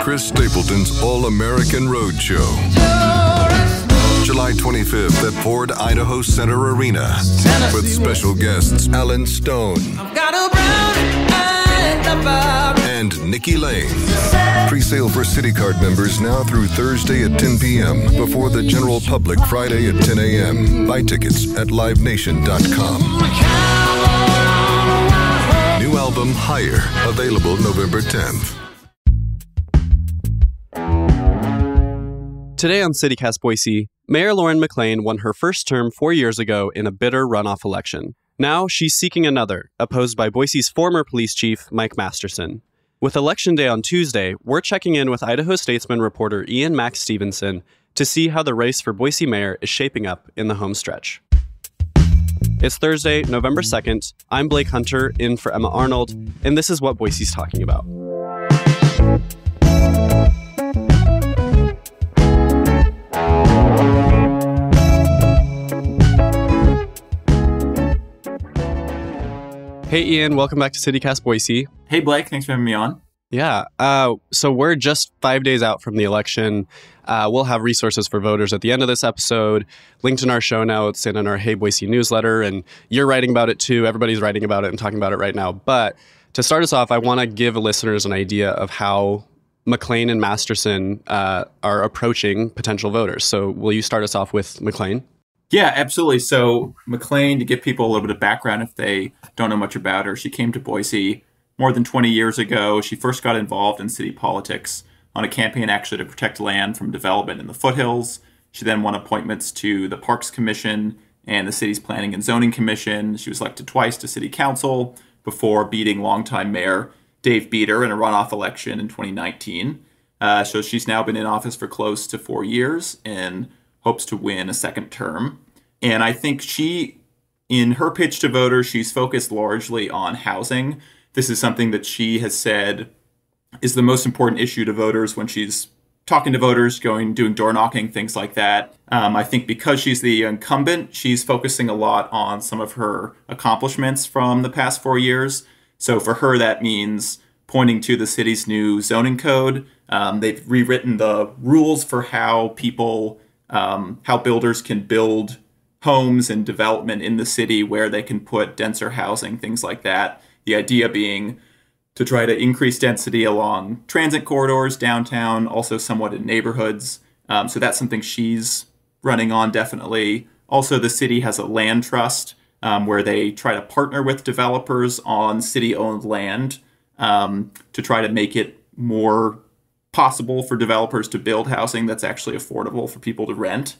Chris Stapleton's All-American Roadshow. July 25th at Ford Idaho Center Arena with special guests Alan Stone and Nikki Lane. Pre-sale for City Card members now through Thursday at 10 p.m. before the general public Friday at 10 a.m. Buy tickets at livenation.com. New album Higher, available November 10th. Today on CityCast Boise, Mayor Lauren McLean won her first term 4 years ago in a bitter runoff election. Now she's seeking another, opposed by Boise's former police chief, Mike Masterson. With Election Day on Tuesday, we're checking in with Idaho Statesman reporter Ian Max Stevenson to see how the race for Boise mayor is shaping up in the home stretch. It's Thursday, November 2nd. I'm Blake Hunter, in for Emma Arnold, and this is what Boise's talking about. Hey, Ian, welcome back to CityCast Boise. Hey, Blake, thanks for having me on. Yeah, so we're just 5 days out from the election. We'll have resources for voters at the end of this episode, linked in our show notes and in our Hey Boise newsletter, and you're writing about it too. Everybody's writing about it and talking about it right now. But to start us off, I want to give listeners an idea of how McLean and Masterson are approaching potential voters. So will you start us off with McLean? Yeah, absolutely. So McLean, to give people a little bit of background if they don't know much about her, she came to Boise more than 20 years ago. She first got involved in city politics on a campaign actually to protect land from development in the foothills. She then won appointments to the Parks Commission and the city's Planning and Zoning Commission. She was elected twice to city council before beating longtime mayor Dave Beater in a runoff election in 2019. So she's now been in office for close to 4 years and hopes to win a second term. And I think in her pitch to voters, she's focused largely on housing. This is something that she has said is the most important issue to voters when she's talking to voters, doing door knocking, things like that. I think because she's the incumbent, she's focusing a lot on some of her accomplishments from the past 4 years. So for her, that means pointing to the city's new zoning code. They've rewritten the rules for how builders can build homes and development in the city where they can put denser housing, things like that. The idea being to try to increase density along transit corridors, downtown, also somewhat in neighborhoods. So that's something she's running on, definitely. Also, the city has a land trust where they try to partner with developers on city-owned land to try to make it more possible for developers to build housing that's actually affordable for people to rent.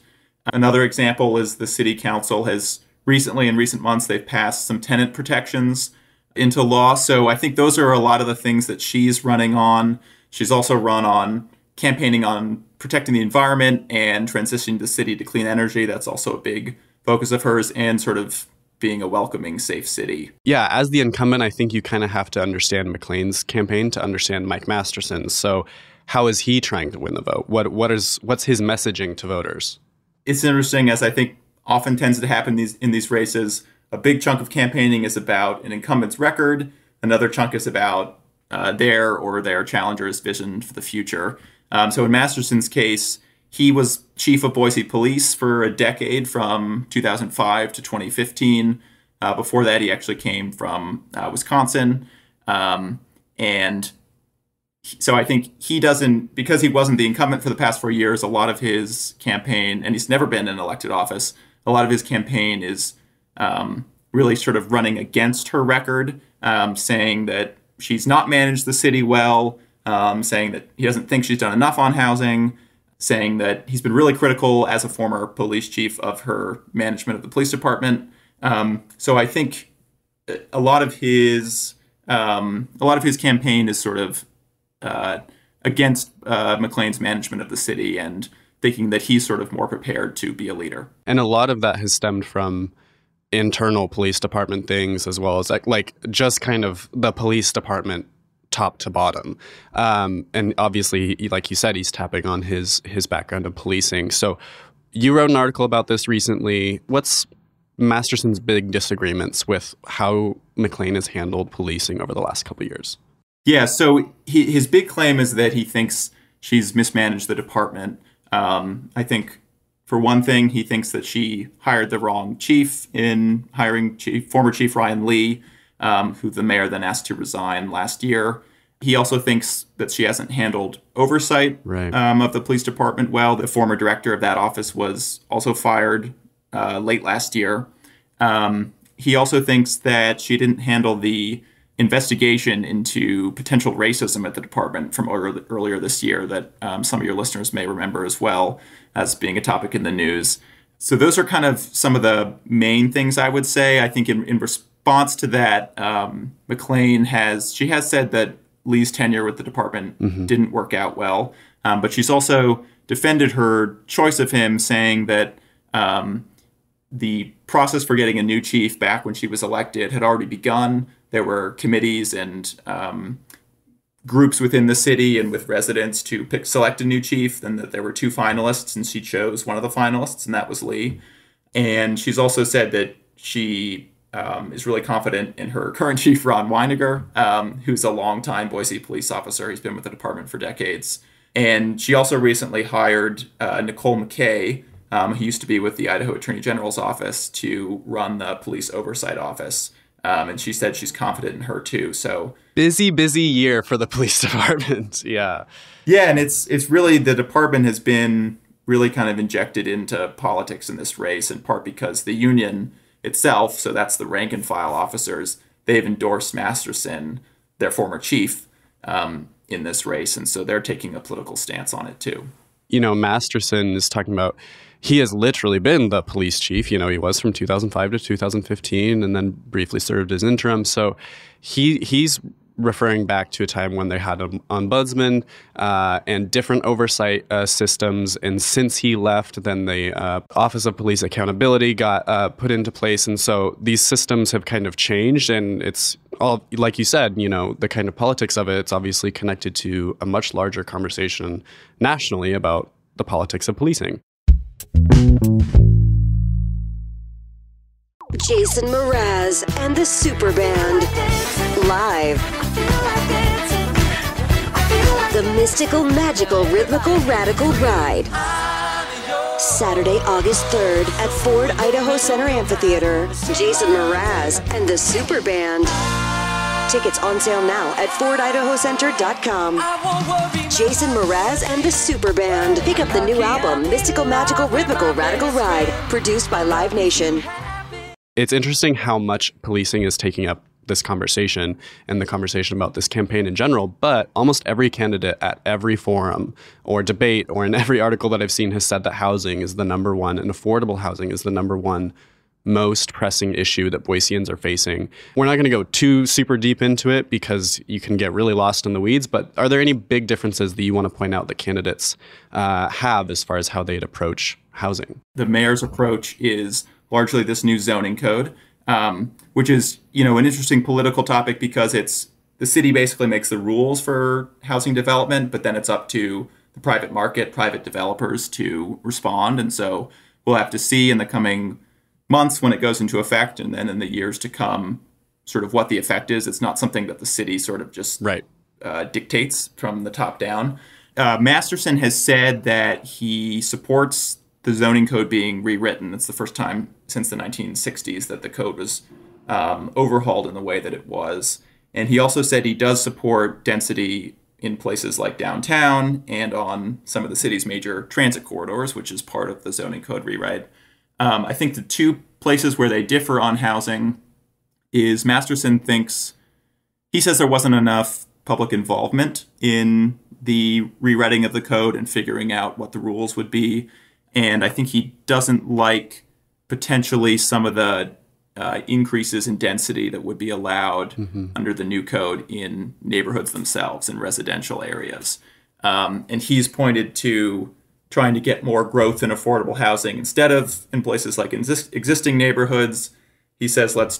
Another example is the city council has recently, in recent months, they've passed some tenant protections into law. So I think those are a lot of the things that she's running on. She's also run on campaigning on protecting the environment and transitioning the city to clean energy. That's also a big focus of hers, and sort of being a welcoming, safe city. Yeah, as the incumbent, I think you kind of have to understand McLean's campaign to understand Mike Masterson's. So how is he trying to win the vote? What's his messaging to voters? It's interesting, as I think often tends to happen in these races. A big chunk of campaigning is about an incumbent's record. Another chunk is about their challenger's vision for the future. So in Masterson's case, he was chief of Boise Police for a decade from 2005 to 2015. Before that, he actually came from Wisconsin. And so I think because he wasn't the incumbent for the past 4 years, a lot of his campaign, and he's never been in elected office, a lot of his campaign is really sort of running against her record, saying that she's not managed the city well, saying that he doesn't think she's done enough on housing, saying that he's been really critical as a former police chief of her management of the police department. So I think a lot of his campaign is sort of against McLean's management of the city and thinking that he's sort of more prepared to be a leader. And a lot of that has stemmed from internal police department things, as well as like just kind of the police department top to bottom. And obviously, like you said, he's tapping on his background in policing. So you wrote an article about this recently. What's Masterson's big disagreements with how McLean has handled policing over the last couple of years? Yeah, so his big claim is that he thinks she's mismanaged the department. I think, for one thing, he thinks that she hired the wrong chief in hiring former Chief Ryan Lee, who the mayor then asked to resign last year. He also thinks that she hasn't handled oversight of the police department well. The former director of that office was also fired late last year. He also thinks that she didn't handle the investigation into potential racism at the department from earlier this year that some of your listeners may remember as well as being a topic in the news. So those are kind of some of the main things I would say. I think in response to that, McLean has said that Lee's tenure with the department didn't work out well, but she's also defended her choice of him, saying that the process for getting a new chief back when she was elected had already begun. There were committees and groups within the city and with residents to select a new chief, and that there were 2 finalists, and she chose one of the finalists, and that was Lee. And she's also said that she is really confident in her current chief, Ron Weiniger, who's a longtime Boise police officer. He's been with the department for decades. And she also recently hired Nicole McKay, who used to be with the Idaho Attorney General's office, to run the police oversight office. And she said she's confident in her too. So busy year for the police department. Yeah. Yeah, and it's really, the department has been really kind of injected into politics in this race, in part because the union itself, so that's the rank and file officers, they've endorsed Masterson, their former chief, in this race. And so they're taking a political stance on it too. You know, Masterson is talking about, he has literally been the police chief. You know, he was from 2005 to 2015 and then briefly served as interim. So he's referring back to a time when they had an ombudsman and different oversight systems. And since he left, then the Office of Police Accountability got put into place. And so these systems have kind of changed. And it's all, like you said, you know, the kind of politics of it, it's obviously connected to a much larger conversation nationally about the politics of policing. Jason Mraz and the Super Band. Live. The mystical, magical, rhythmical, radical ride. Saturday, August 3rd at Ford Idaho Center Amphitheater. Jason Mraz and the Super Band. Tickets on sale now at FordIdahoCenter.com. Jason Mraz and the Super Band. Pick up the new album, Mystical, Magical, Rhythmical, Radical Ride, produced by Live Nation. It's interesting how much policing is taking up this conversation and the conversation about this campaign in general, but almost every candidate at every forum or debate or in every article that I've seen has said that housing is the number one, and affordable housing is the number one most pressing issue that Boiseans are facing. We're not going to go too super deep into it because you can get really lost in the weeds, but are there any big differences that you want to point out that candidates have as far as how they'd approach housing? The mayor's approach is largely this new zoning code, which is, you know, an interesting political topic because it's the city basically makes the rules for housing development, but then it's up to the private market, private developers to respond. And so we'll have to see in the coming months when it goes into effect, and then in the years to come, sort of what the effect is. It's not something that the city sort of just dictates from the top down. Masterson has said that he supports the zoning code being rewritten. It's the first time since the 1960s that the code was overhauled in the way that it was. And he also said he does support density in places like downtown and on some of the city's major transit corridors, which is part of the zoning code rewrite. I think the two places where they differ on housing is Masterson he says there wasn't enough public involvement in the rewriting of the code and figuring out what the rules would be. And I think he doesn't like potentially some of the increases in density that would be allowed under the new code in neighborhoods themselves, in residential areas. And he's pointed to trying to get more growth in affordable housing instead of in places like existing neighborhoods. He says, let's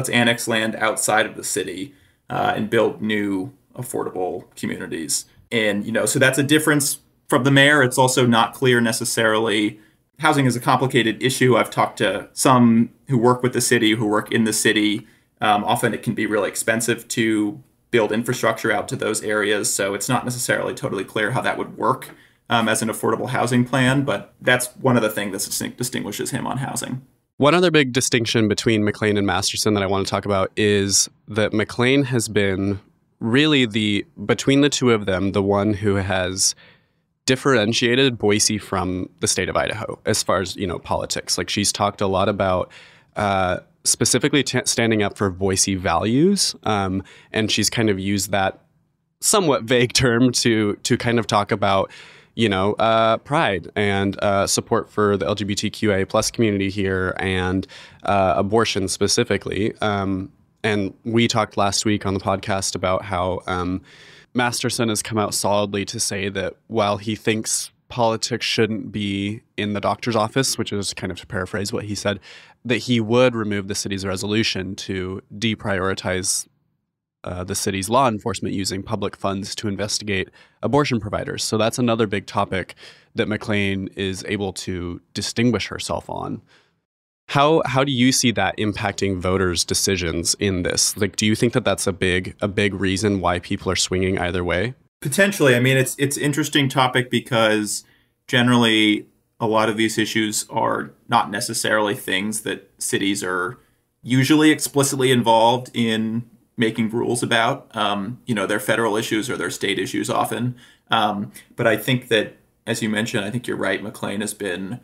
annex land outside of the city and build new affordable communities. And, you know, so that's a difference from the mayor. It's also not clear necessarily. Housing is a complicated issue. I've talked to some who work with the city, who work in the city. Often it can be really expensive to build infrastructure out to those areas. So it's not necessarily totally clear how that would work as an affordable housing plan, but that's one of the things that distinguishes him on housing. One other big distinction between McLean and Masterson that I want to talk about is that McLean has been really between the two of them, the one who has differentiated Boise from the state of Idaho as far as, politics. Like, she's talked a lot about specifically standing up for Boise values. And she's kind of used that somewhat vague term to kind of talk about, pride and support for the LGBTQIA plus community here and abortion specifically. And we talked last week on the podcast about how Masterson has come out solidly to say that while he thinks politics shouldn't be in the doctor's office, which is kind of to paraphrase what he said, that he would remove the city's resolution to deprioritize the city's law enforcement using public funds to investigate abortion providers. So that's another big topic that McLean is able to distinguish herself on. How do you see that impacting voters' decisions in this? Like, do you think that that's a big reason why people are swinging either way? Potentially. I mean, it's an interesting topic because generally a lot of these issues are not necessarily things that cities are usually explicitly involved in making rules about. They're federal issues or they're state issues often. But I think that, as you mentioned, I think you're right. McLean has been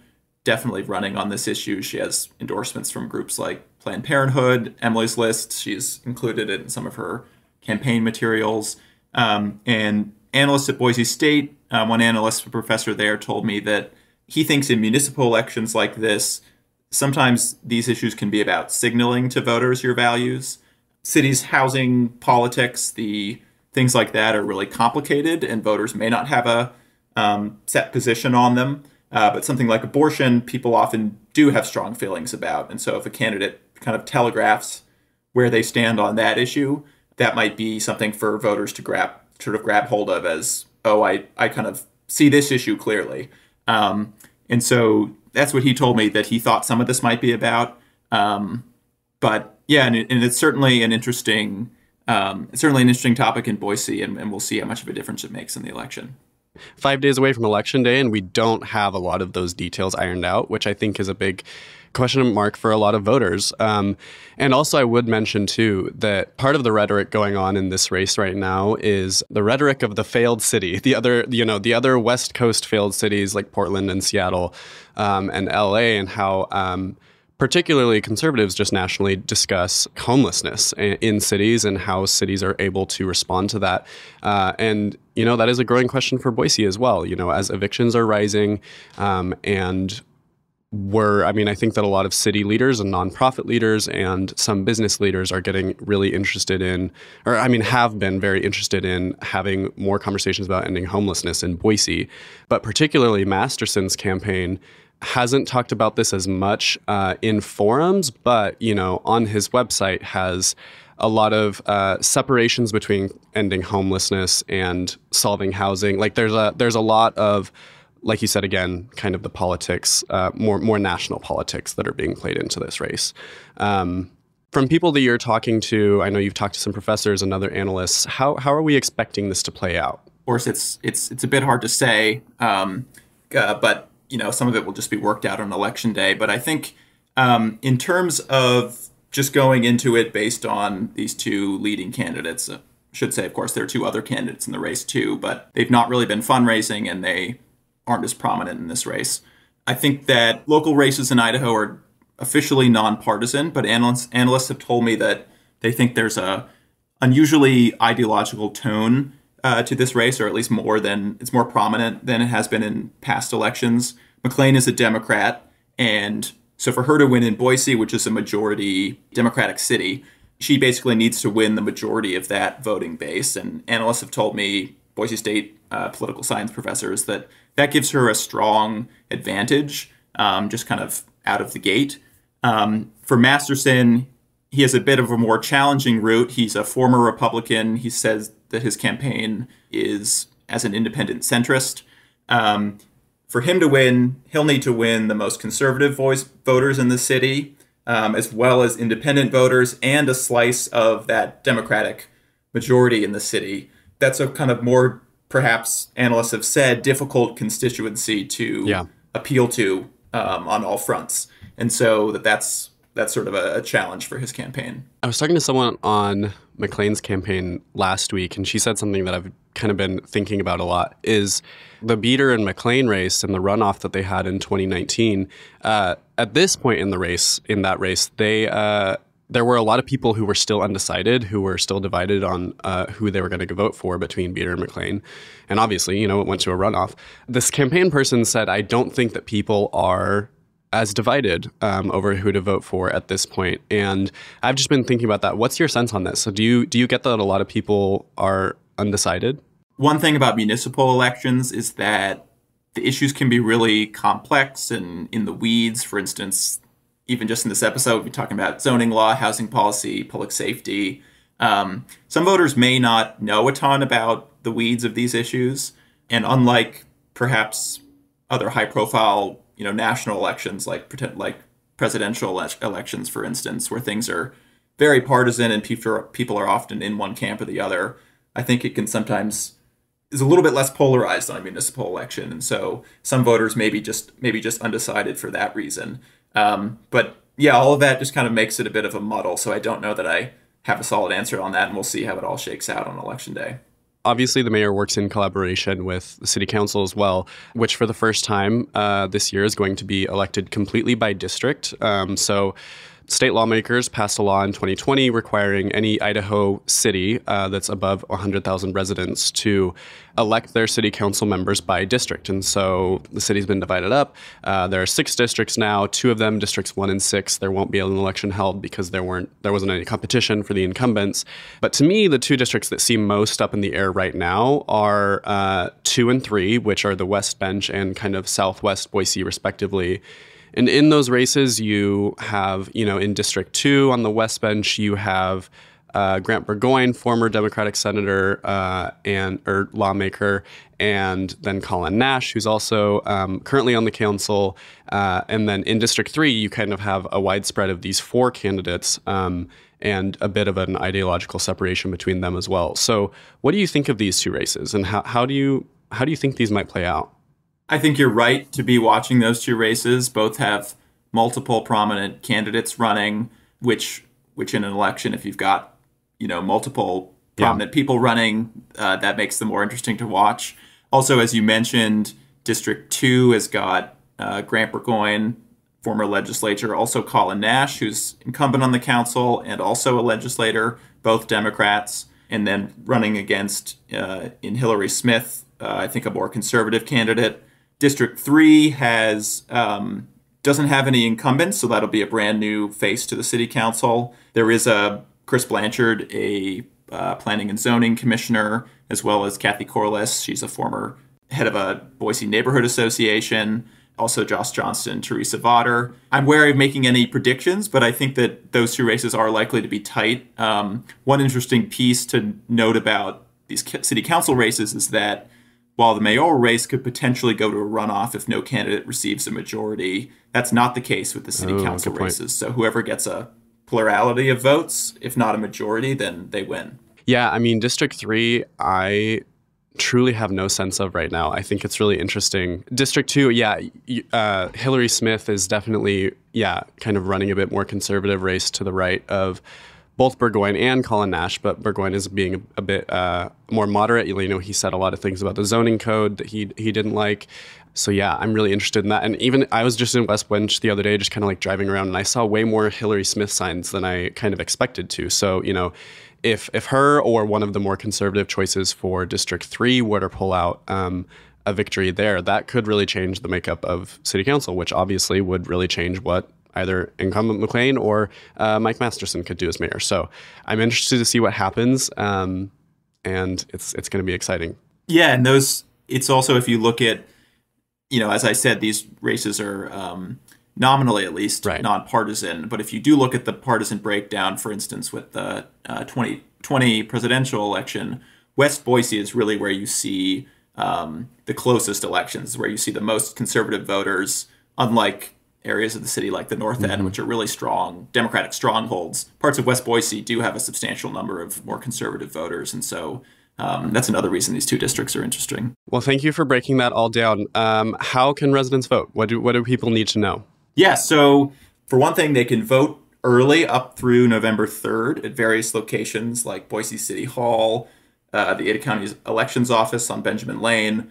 definitely running on this issue. She has endorsements from groups like Planned Parenthood, Emily's List. She's included it in some of her campaign materials. And analysts at Boise State, one analyst, a professor there, told me that he thinks in municipal elections like this, sometimes these issues can be about signaling to voters your values. Cities' housing politics, the things like that are really complicated, and voters may not have a set position on them. But something like abortion, people often do have strong feelings about. And so if a candidate kind of telegraphs where they stand on that issue, that might be something for voters to grab hold of as, oh, I kind of see this issue clearly. And so that's what he told me that he thought some of this might be about. But yeah, and it's certainly an interesting topic in Boise, and we'll see how much of a difference it makes in the election. 5 days away from Election Day, and we don't have a lot of those details ironed out, which I think is a big question mark for a lot of voters. And also I would mention, too, that part of the rhetoric going on in this race right now is the rhetoric of the failed city, the other West Coast failed cities like Portland and Seattle and LA, and how particularly conservatives just nationally discuss homelessness in cities and how cities are able to respond to that. And, that is a growing question for Boise as well, as evictions are rising. And I think that a lot of city leaders and nonprofit leaders and some business leaders are getting really interested in, have been very interested in having more conversations about ending homelessness in Boise. But particularly Masterson's campaign hasn't talked about this as much in forums, but, on his website has a lot of separations between ending homelessness and solving housing. Like there's a lot of, like you said, again, kind of the politics, more national politics that are being played into this race. From people that you're talking to, I know you've talked to some professors and other analysts. How are we expecting this to play out? Of course, it's a bit hard to say, but some of it will just be worked out on Election Day. But I think in terms of just going into it based on these two leading candidates, I should say, of course, there are two other candidates in the race too, but they've not really been fundraising and they aren't as prominent in this race. I think that local races in Idaho are officially nonpartisan, but analysts have told me that they think there's a unusually ideological tone to this race, or at least it's more prominent than it has been in past elections. McLean is a Democrat, and so for her to win in Boise, which is a majority Democratic city, she basically needs to win the majority of that voting base. And analysts have told me, Boise State political science professors, that gives her a strong advantage, just kind of out of the gate. For Masterson, he has a bit of a more challenging route. He's a former Republican. He says that his campaign is as an independent centrist. For him to win, he'll need to win the most conservative voters in the city, as well as independent voters and a slice of that Democratic majority in the city. That's a kind of more, perhaps analysts have said, difficult constituency to appeal to on all fronts. And so that's sort of a challenge for his campaign. I was talking to someone on McLean's campaign last week, and she said something that I've kind of been thinking about a lot, is the Beater and McLean race and the runoff that they had in 2019. At this point in that race, there were a lot of people who were still undecided, who were still divided on who they were going to vote for between Beater and McLean. And obviously, it went to a runoff. This campaign person said, I don't think that people are as divided over who to vote for at this point. And I've just been thinking about that. What's your sense on this? So do you get that a lot of people are undecided? One thing about municipal elections is that the issues can be really complex and in the weeds. For instance, even just in this episode, we're talking about zoning law, housing policy, public safety. Some voters may not know a ton about the weeds of these issues. And unlike perhaps other high-profile national elections like presidential elections, for instance, where things are very partisan and people are often in one camp or the other, I think it can sometimes is a little bit less polarized on a municipal election. And so some voters maybe just undecided for that reason. But yeah, all of that just kind of makes it a bit of a muddle. So I don't know that I have a solid answer on that, and we'll see how it all shakes out on election day. Obviously, the mayor works in collaboration with the city council as well, which for the first time this year is going to be elected completely by district. So state lawmakers passed a law in 2020 requiring any Idaho city that's above 100,000 residents to elect their city council members by district. And so the city's been divided up. There are 6 districts now, 2 of them, districts 1 and 6. There won't be an election held because there wasn't any competition for the incumbents. But to me, the 2 districts that seem most up in the air right now are 2 and 3, which are the West Bench and kind of Southwest Boise, respectively. And in those races, you have, in District 2 on the West Bench, you have Grant Burgoyne, former Democratic senator or lawmaker, and then Colin Nash, who's also currently on the council. And then in District 3, you kind of have a widespread of these 4 candidates and a bit of an ideological separation between them as well. So what do you think of these 2 races, and how do you think these might play out? I think you're right to be watching those 2 races. Both have multiple prominent candidates running, which in an election, if you've got, multiple prominent people running, that makes them more interesting to watch. Also, as you mentioned, District 2 has got Grant Burgoyne, former legislator, also Colin Nash, who's incumbent on the council and also a legislator, both Democrats, and then running against in Hillary Smith, I think a more conservative candidate. District 3 doesn't have any incumbents, so that'll be a brand new face to the city council. There is Chris Blanchard, a planning and zoning commissioner, as well as Kathy Corliss. She's a former head of a Boise neighborhood association. Also Josh Johnston, Teresa Votter. I'm wary of making any predictions, but I think that those 2 races are likely to be tight. One interesting piece to note about these city council races is that while the mayoral race could potentially go to a runoff if no candidate receives a majority, that's not the case with the city council races. So whoever gets a plurality of votes, if not a majority, then they win. Yeah, I mean, District 3, I truly have no sense of right now. I think it's really interesting. District 2, Hillary Smith is definitely, kind of running a bit more conservative race to the right of both Burgoyne and Colin Nash, but Burgoyne is being a bit more moderate. He said a lot of things about the zoning code that he didn't like. So yeah, I'm really interested in that. And even I was just in West Bench the other day, just kind of like driving around, and I saw way more Hillary Smith signs than I kind of expected to. So, if her or one of the more conservative choices for District 3 were to pull out a victory there, that could really change the makeup of city council, which obviously would really change what either incumbent McLean or Mike Masterson could do as mayor. So I'm interested to see what happens, and it's going to be exciting. Yeah, and it's also, if you look at, as I said, these races are nominally at least nonpartisan. But if you do look at the partisan breakdown, for instance, with the 2020 presidential election, West Boise is really where you see the closest elections, where you see the most conservative voters, unlike areas of the city like the North End, which are really strong Democratic strongholds. Parts of West Boise do have a substantial number of more conservative voters. And so that's another reason these two districts are interesting. Well, thank you for breaking that all down. How can residents vote? What do people need to know? Yeah, so for one thing, they can vote early up through November 3rd at various locations like Boise City Hall, the Ada County Elections Office on Benjamin Lane,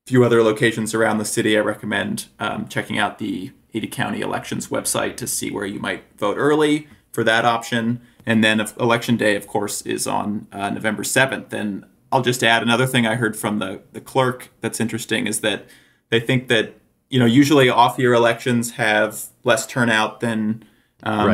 a few other locations around the city. I recommend checking out the Ada County Elections website to see where you might vote early for that option. And then Election Day, of course, is on November 7th. And I'll just add another thing I heard from the clerk that's interesting is that they think that, usually off-year elections have less turnout than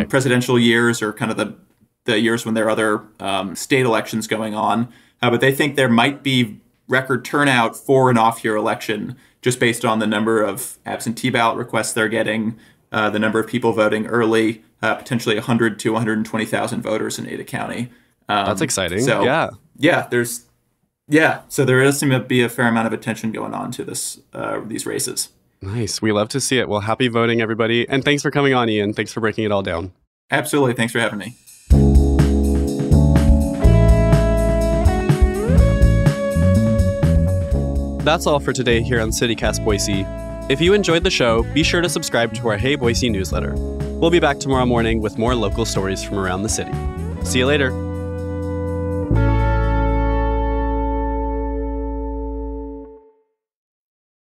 presidential years or kind of the years when there are other state elections going on. But they think there might be record turnout for an off-year election just based on the number of absentee ballot requests they're getting, the number of people voting early, potentially 100 to 120,000 voters in Ada County. That's exciting. So, yeah. So there does seem to be a fair amount of attention going on to these races. Nice. We love to see it. Well, happy voting, everybody. And thanks for coming on, Ian. Thanks for breaking it all down. Absolutely. Thanks for having me. That's all for today here on CityCast Boise. If you enjoyed the show, be sure to subscribe to our Hey Boise newsletter. We'll be back tomorrow morning with more local stories from around the city. See you later.